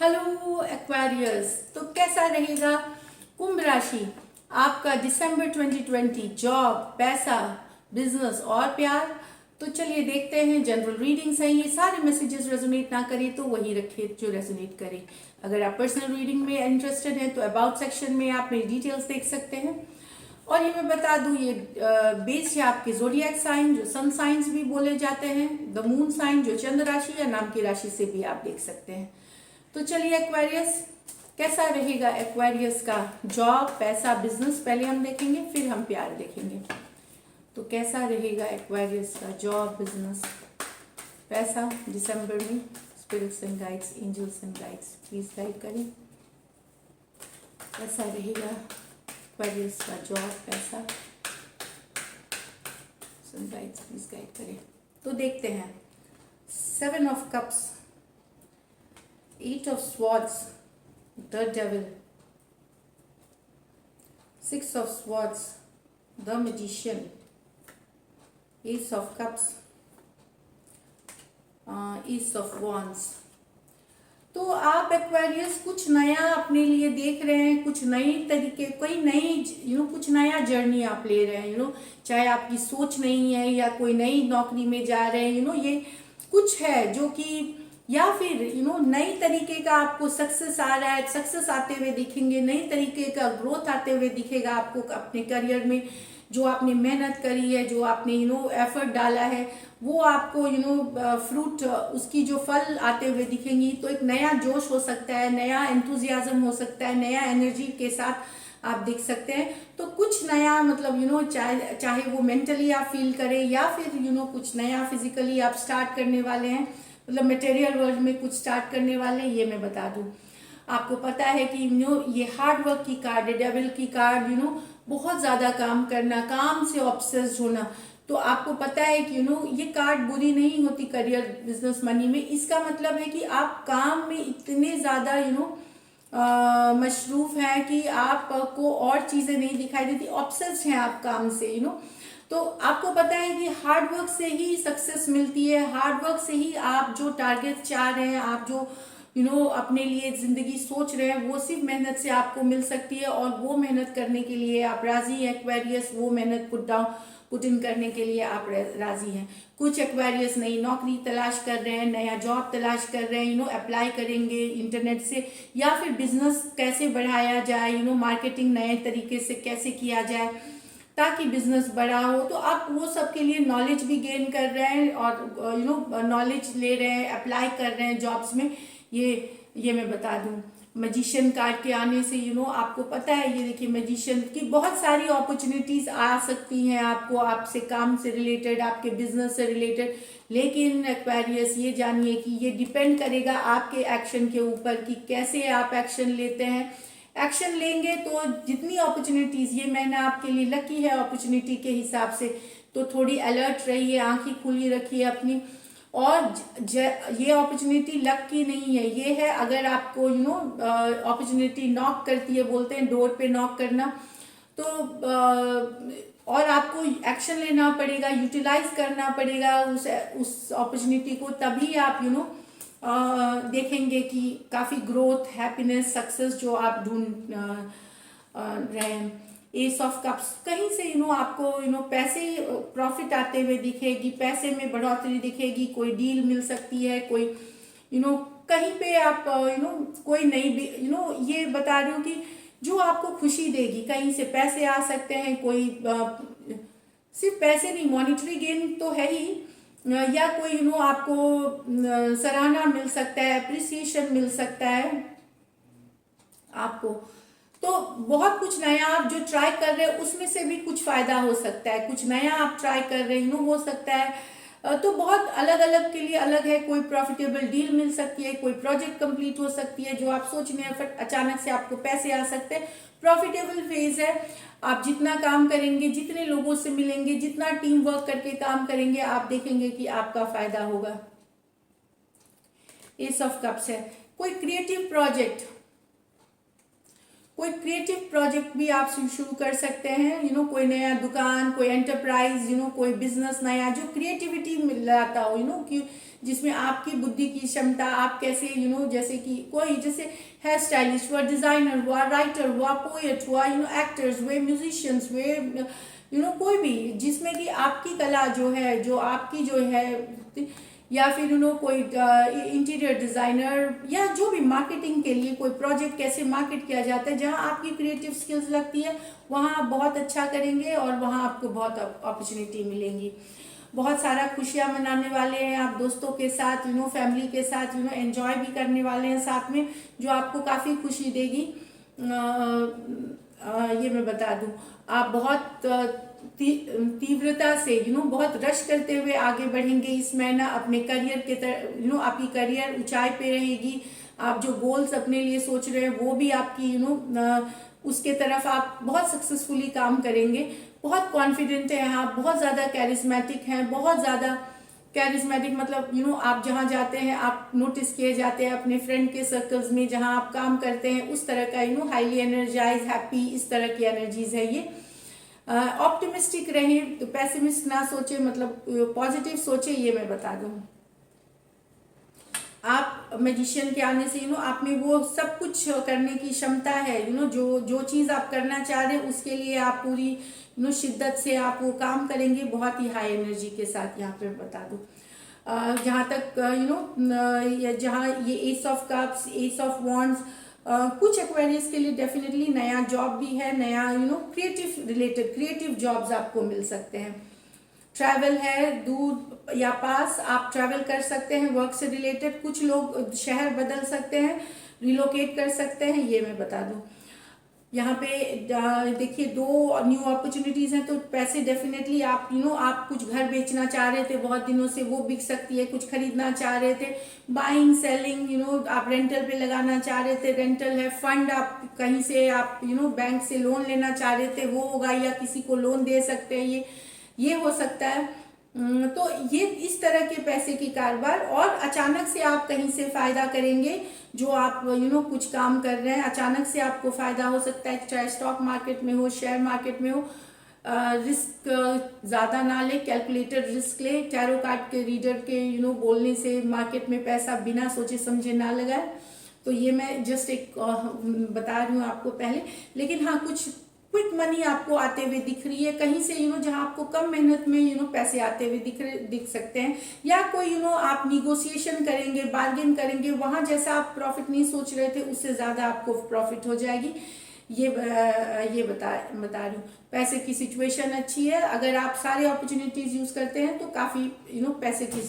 Hello Aquarius. तो कैसा रहेगा कुंभ राशि आपका दिसंबर 2020? जॉब, पैसा, बिजनेस और प्यार। तो चलिए देखते हैं। जनरल रीडिंग्स हैं, ये सारे मैसेजेस रेजोनेट ना करें तो वही रखिए जो रेजोनेट करे। अगर आप पर्सनल रीडिंग में इंटरेस्टेड हैं तो अबाउट सेक्शन में आप मेरी डिटेल्स देख सकते हैं। और ये मैं बता दूं, ये बेस्ड है आपके जोडिएक साइन, जो सन साइंस भी बोले जाते हैं, द मून साइन जो चंद्र राशि या नाम की राशि से भी आप देख सकते हैं। तो चलिए एक्वेरियस, कैसा रहेगा एक्वेरियस का जॉब, पैसा, बिजनेस पहले हम देखेंगे, फिर हम प्यार देखेंगे। तो कैसा रहेगा एक्वेरियस का जॉब, बिजनेस, पैसा दिसंबर में? Spirits and guides, angels and guides please guide करें। कैसा रहेगा एक्वेरियस का जॉब, पैसा, सन गाइड्स प्लीज गाइड करें। तो देखते हैं। 7 of cups, 8 of swords, the devil, 6 of swords, the magician, ace of cups, ace of wands। तो आप एक्वेरियस कुछ नया अपने लिए देख रहे हैं, कुछ नई तरीके, कोई नई कुछ नया जर्नी आप ले रहे हैं। चाहे आपकी सोच नहीं है या कोई नई नौकरी में जा रहे हैं, ये कुछ है जो कि, या फिर नई तरीके का आपको सक्सेस आ रहा है, सक्सेस आते हुए दिखेंगे, नई तरीके का ग्रोथ आते हुए दिखेगा आपको अपने करियर में। जो आपने मेहनत करी है, जो आपने एफर्ट डाला है, वो आपको फ्रूट, उसकी जो फल आते हुए दिखेंगी। तो एक नया जोश हो सकता है, नया एंथुजियाज्म हो सकता है, नया एनर्जी के साथ आप देख सकते हैं। तो कुछ नया मतलब चाहे वो मेंटली आप फील करें या फिर कुछ नया फिजिकली आप स्टार्ट करने वाले हैं, मतलब मटेरियल वर्ल्ड में कुछ स्टार्ट करने वाले हैं। ये मैं बता दूं, आपको पता है कि ये हार्ड वर्क की कार्ड है, डेविल की कार्ड। बहुत ज्यादा काम करना, काम से ऑब्सेस्ड होना। तो आपको पता है कि ये कार्ड बुरी नहीं होती करियर, बिजनेस, मनी में। इसका मतलब है कि आप काम में इतने ज्यादा मशरूफ हैं कि आपको और चीजें नहीं दिखाई देती, ऑब्सेस्ड हैं आप काम से। तो आपको पता है कि हार्ड वर्क से ही सक्सेस मिलती है, हार्ड वर्क से ही आप जो टारगेट चाह रहे हैं, आप जो अपने लिए जिंदगी सोच रहे हैं, वो सिर्फ मेहनत से आपको मिल सकती है। और वो मेहनत करने के लिए आप राजी हैं एक्वेरियस, वो मेहनत पुट इन करने के लिए आप राजी हैं। कुछ एक्वेरियस नई नौकरी तलाश कर रहे हैं, नया जॉब तलाश कर रहे हैं, अप्लाई करेंगे इंटरनेट से, या फिर बिजनेस कैसे बढ़ाया जाए, मार्केटिंग नए तरीके से कैसे किया जाए ताकि बिजनेस बड़ा हो। तो आप वो सब के लिए नॉलेज भी गेन कर रहे हैं और नॉलेज ले रहे हैं, अप्लाई कर रहे हैं जॉब्स में। ये मैं बता दूं, मैजिशियन कार्ड के आने से आपको पता है, ये देखिए मैजिशियन की बहुत सारी अपॉर्चुनिटीज आ सकती हैं आपको, आपसे काम से रिलेटेड, आपके बिजनेस से रिलेटेड। लेकिन एक्वेरियस ये जानिए कि ये डिपेंड करेगा आपके एक्शन के ऊपर कि कैसे आप एक्शन लेते हैं। एक्शन लेंगे तो जितनी अपॉर्चुनिटीज, ये महीना आपके लिए लकी है अपॉर्चुनिटी के हिसाब से, तो थोड़ी अलर्ट रहिए, आंखें खुली रखिए अपनी। और ये अपॉर्चुनिटी लक की नहीं है, ये है अगर आपको अपॉर्चुनिटी नॉक करती है, बोलते हैं डोर पे नॉक करना। तो और आपको एक्शन लेना पड़ेगा, यूटिलाइज करना पड़ेगा उस अपॉर्चुनिटी को, तभी आप देखेंगे कि काफी ग्रोथ, हैप्पीनेस, सक्सेस जो आप ढूंढ रहे हैं। एस ऑफ कप्स, कहीं से आपको पैसे प्रॉफिट आते हुए दिखेगी, पैसे में बढ़ोतरी दिखेगी, कोई डील मिल सकती है, कोई कहीं पे आप कोई नई ये बता रही हूँ कि जो आपको खुशी देगी, कहीं से पैसे आ सकते हैं, कोई सिर्फ पैसे नहीं, मॉनिटरी गेन तो है ही, या कोई आपको सराहना मिल सकता है, अप्रिसिएशन मिल सकता है आपको। तो बहुत कुछ नया आप जो ट्राई कर रहे हैं उसमें से भी कुछ फायदा हो सकता है, कुछ नया आप ट्राई कर रहे हैं हो सकता है। तो बहुत अलग अलग के लिए अलग है, कोई प्रॉफिटेबल डील मिल सकती है, कोई प्रोजेक्ट कंप्लीट हो सकती है जो आप सोच रहे हैं, अचानक से आपको पैसे आ सकते हैं। प्रॉफिटेबल फेज है, आप जितना काम करेंगे, जितने लोगों से मिलेंगे, जितना टीम वर्क करके काम करेंगे, आप देखेंगे कि आपका फायदा होगा। एस ऑफ कप्स है, कोई क्रिएटिव प्रोजेक्ट, कोई क्रिएटिव प्रोजेक्ट भी आप शुरू कर सकते हैं, कोई नया दुकान, कोई एंटरप्राइज, कोई बिजनेस नया जो क्रिएटिविटी लाता हो, कि जिसमें आपकी बुद्धि की क्षमता, आप कैसे जैसे कि कोई जैसे हेयर स्टाइलिस्ट हुआ, डिजाइनर हुआ, राइटर हुआ, पोएट हुआ, एक्टर्स हुए, म्यूजिशियंस हुए, कोई भी जिसमें कि आपकी कला जो है, जो आपकी जो है, या फिर कोई इंटीरियर डिजाइनर, या जो भी मार्केटिंग के लिए कोई प्रोजेक्ट कैसे मार्केट किया जाता है, जहां आपकी क्रिएटिव स्किल्स लगती है वहां आप बहुत अच्छा करेंगे और वहां आपको बहुत अपॉर्चुनिटी मिलेंगी। बहुत सारा खुशियां मनाने वाले हैं आप दोस्तों के साथ, फैमिली के साथ, एंजॉय भी करने वाले हैं साथ में, जो आपको काफ़ी खुशी देगी। ये मैं बता दूं, आप बहुत तीव्रता से बहुत रश करते हुए आगे बढ़ेंगे इस महीना अपने करियर के तरफ, आपकी करियर ऊंचाई पे रहेगी। आप जो गोल्स अपने लिए सोच रहे हैं वो भी आपकी उसके तरफ आप बहुत सक्सेसफुली काम करेंगे। बहुत कॉन्फिडेंट हैं आप, बहुत ज़्यादा कैरिस्मेटिक हैं, बहुत ज़्यादा कैरिस्मेटिक मतलब आप जहाँ जाते हैं आप नोटिस किए जाते हैं अपने फ्रेंड के सर्कल्स में, जहाँ आप काम करते हैं उस तरह का हाईली एनर्जाइज, हैप्पी, इस तरह की एनर्जीज है ये। ऑप्टिमिस्टिक रहें, तो पैसिमिस्ट ना सोचे, मतलब पॉजिटिव सोचे, ये मैं बता दूं। आप मैजिशियन के आने से आप में वो सब कुछ करने की क्षमता है, जो जो चीज़ आप करना चाह रहे हैं उसके लिए आप पूरी शिद्दत से आप वो काम करेंगे, बहुत ही हाई एनर्जी के साथ। यहाँ पे बता दूं जहाँ तक जहाँ ये S of cups, S of wands, कुछ एक्वेरियस के लिए डेफिनेटली नया जॉब भी है, नया क्रिएटिव रिलेटेड क्रिएटिव जॉब्स आपको मिल सकते हैं। ट्रैवल है, दूर या पास आप ट्रैवल कर सकते हैं वर्क से रिलेटेड, कुछ लोग शहर बदल सकते हैं, रिलोकेट कर सकते हैं, ये मैं बता दूं। यहाँ पे देखिए 2 न्यू अपॉर्चुनिटीज हैं, तो पैसे डेफिनेटली आप आप कुछ घर बेचना चाह रहे थे बहुत दिनों से, वो बिक सकती है। कुछ खरीदना चाह रहे थे, बाइंग सेलिंग, आप रेंटल पे लगाना चाह रहे थे, रेंटल है। फंड आप कहीं से आप बैंक से लोन लेना चाह रहे थे, वो होगा, या किसी को लोन दे सकते हैं, ये हो सकता है। तो ये इस तरह के पैसे की कारोबार, और अचानक से आप कहीं से फायदा करेंगे, जो आप कुछ काम कर रहे हैं, अचानक से आपको फायदा हो सकता है, चाहे स्टॉक मार्केट में हो, शेयर मार्केट में हो। रिस्क ज़्यादा ना ले, कैलकुलेटेड रिस्क ले। टैरो कार्ड के रीडर के बोलने से मार्केट में पैसा बिना सोचे समझे ना लगाए। तो ये मैं जस्ट एक बता रही हूँ आपको पहले। लेकिन हाँ, कुछ क्विक मनी आपको आते हुए दिख रही है कहीं से, जहां आपको कम मेहनत में पैसे आते हुए दिख सकते हैं, या कोई आप निगोशिएशन करेंगे, बार्गेन करेंगे, वहां जैसा आप प्रॉफिट नहीं सोच रहे थे उससे ज्यादा आपको प्रॉफिट हो जाएगी। ये बता रही हूँ। पैसे की सिचुएशन अच्छी है, अगर आप सारे अपॉर्चुनिटीज यूज करते हैं तो काफी पैसे की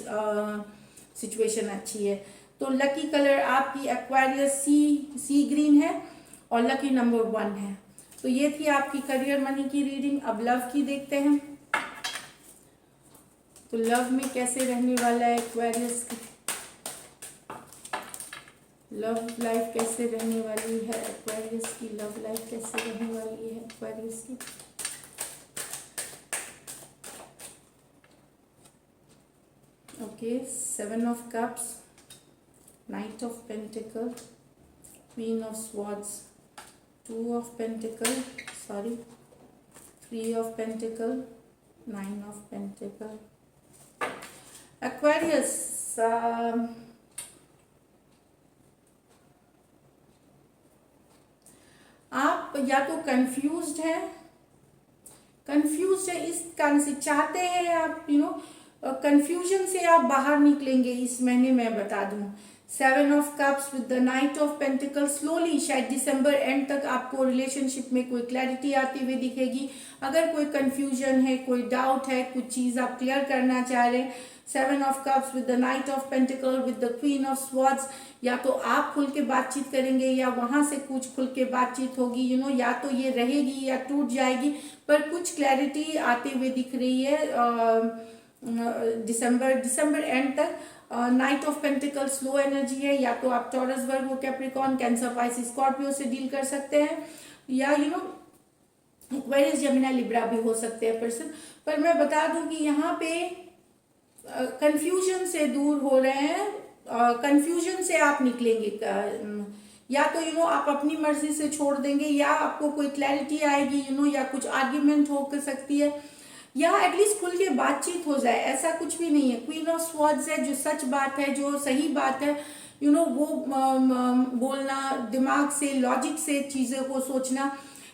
सिचुएशन अच्छी है। तो लकी कलर आपकी एक्वारियस सी ग्रीन है, और लकी नंबर 1 है। तो ये थी आपकी करियर मनी की रीडिंग। अब लव की देखते हैं, तो लव में कैसे रहने वाला है एक्वेरियस की, लव लाइफ कैसे रहने वाली है एक्वेरियस की, लव लाइफ कैसे रहने वाली है एक्वेरियस की। Okay, 7 of cups, night of pentacle, queen of swords, 2 of pentacle, sorry, 3 of pentacle, 9 of pentacle. Aquarius, आप या तो कंफ्यूज्ड है इस कारण से, चाहते हैं आप कंफ्यूजन से आप बाहर निकलेंगे इस महीने, मैं बता दूं। 7 of cups with the night of pentacle, slowly शायद दिसंबर एंड तक आपको रिलेशनशिप में कोई क्लैरिटी आती हुई दिखेगी। अगर कोई कंफ्यूजन है, कोई डाउट है, कुछ चीज आप क्लियर करना चाह रहे हैं, 7 of cups with the night of pentacle with the queen of swords, या तो आप खुल के बातचीत करेंगे या वहां से कुछ खुल के बातचीत होगी, या तो ये रहेगी या टूट जाएगी, पर कुछ क्लैरिटी आते हुए दिख रही है दिसंबर एंड तक। Night of pentacle slow energy है, या तो आप टॉरस, वर्गो, कैप्रिकॉर्न, कैंसर, पाइसिस, स्कॉर्पियो से डील कर सकते हैं, या एक्वेरियस, जेमिनी, लिब्रा भी हो सकते हैं पर्सन। पर मैं बता दूं कि यहाँ पे कंफ्यूजन से दूर हो रहे हैं, कंफ्यूजन से आप निकलेंगे, या तो आप अपनी मर्जी से छोड़ देंगे, या आपको कोई क्लैरिटी आएगी या कुछ आर्ग्यूमेंट हो सकती है, या एटलीस्ट खुल के बातचीत हो जाए। ऐसा कुछ भी नहीं है। क्वीन ऑफ स्वॉर्ड्स है, जो सच बात है, जो सही बात है, वो बोलना, दिमाग से, लॉजिक से चीज़ों को सोचना,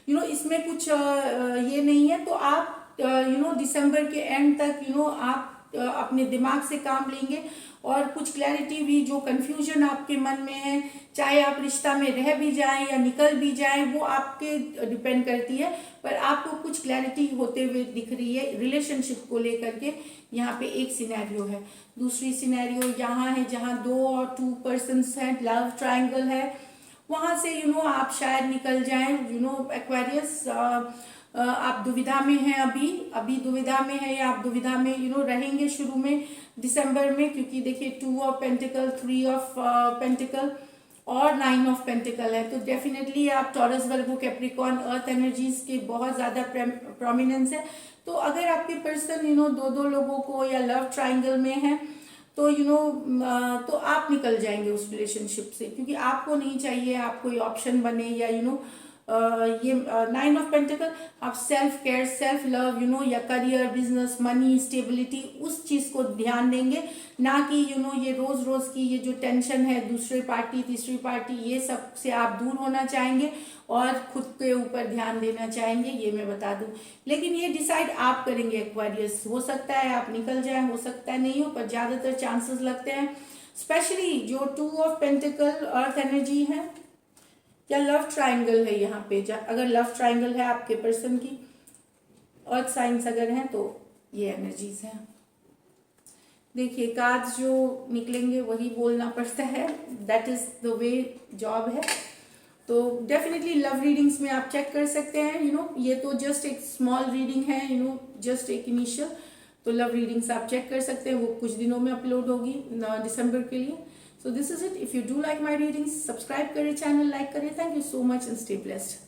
इसमें कुछ ये नहीं है। तो आप दिसंबर के एंड तक आप अपने दिमाग से काम लेंगे, और कुछ क्लैरिटी भी, जो कंफ्यूजन आपके मन में है, चाहे आप रिश्ता में रह भी जाएं या निकल भी जाएं, वो आपके डिपेंड करती है, पर आपको कुछ क्लैरिटी होते हुए दिख रही है रिलेशनशिप को लेकर के। यहाँ पे एक सिनेरियो है। दूसरी सिनेरियो यहाँ है जहाँ 2 और 2 पर्सन्स हैं, लव ट्रायंगल है, वहां से आप शायद निकल जाएं। एक्वेरियस, आप दुविधा में हैं, अभी दुविधा में है, या आप दुविधा में रहेंगे शुरू में दिसंबर में, क्योंकि देखिए 2 ऑफ पेंटिकल, 3 ऑफ पेंटिकल और 9 ऑफ पेंटिकल है। तो डेफिनेटली आप टॉरस, वर्गो, कैप्रिकॉर्न, अर्थ एनर्जीज के बहुत ज़्यादा प्रोमिनेंस है। तो अगर आपके पर्सन दो लोगों को या लव ट्राइंगल में है, तो तो आप निकल जाएंगे उस रिलेशनशिप से, क्योंकि आपको नहीं चाहिए आप कोई ऑप्शन बने, या ये 9 ऑफ पेंटिकल, आप सेल्फ केयर, सेल्फ लव, या करियर, बिजनेस, मनी, स्टेबिलिटी, उस चीज को ध्यान देंगे, ना कि ये रोज रोज की ये जो टेंशन है, दूसरी पार्टी, तीसरी पार्टी, ये सब से आप दूर होना चाहेंगे और खुद के ऊपर ध्यान देना चाहेंगे, ये मैं बता दूं। लेकिन ये डिसाइड आप करेंगे एक्वेरियस। हो सकता है आप निकल जाए, हो सकता है नहीं हो, पर ज्यादातर चांसेस लगते हैं, स्पेशली जो 2 ऑफ पेंटिकल अर्थ एनर्जी है या लव ट्रायंगल है यहाँ पे। अगर लव ट्रायंगल है आपके पर्सन की, अर्थ साइंस अगर हैं, तो ये एनर्जीज हैं। देखिए कार्ड्स जो निकलेंगे वही बोलना पड़ता है, that is the way job है। तो डेफिनेटली लव रीडिंग्स में आप चेक कर सकते हैं, ये तो जस्ट एक स्मॉल रीडिंग है, जस्ट एक इनिशियल। तो लव रीडिंग्स आप चेक कर सकते हैं, वो कुछ दिनों में अपलोड होगी दिसंबर के लिए। So this is it. If you do like my readings, subscribe करें, चैनल लाइक करें. Thank you so much and stay blessed.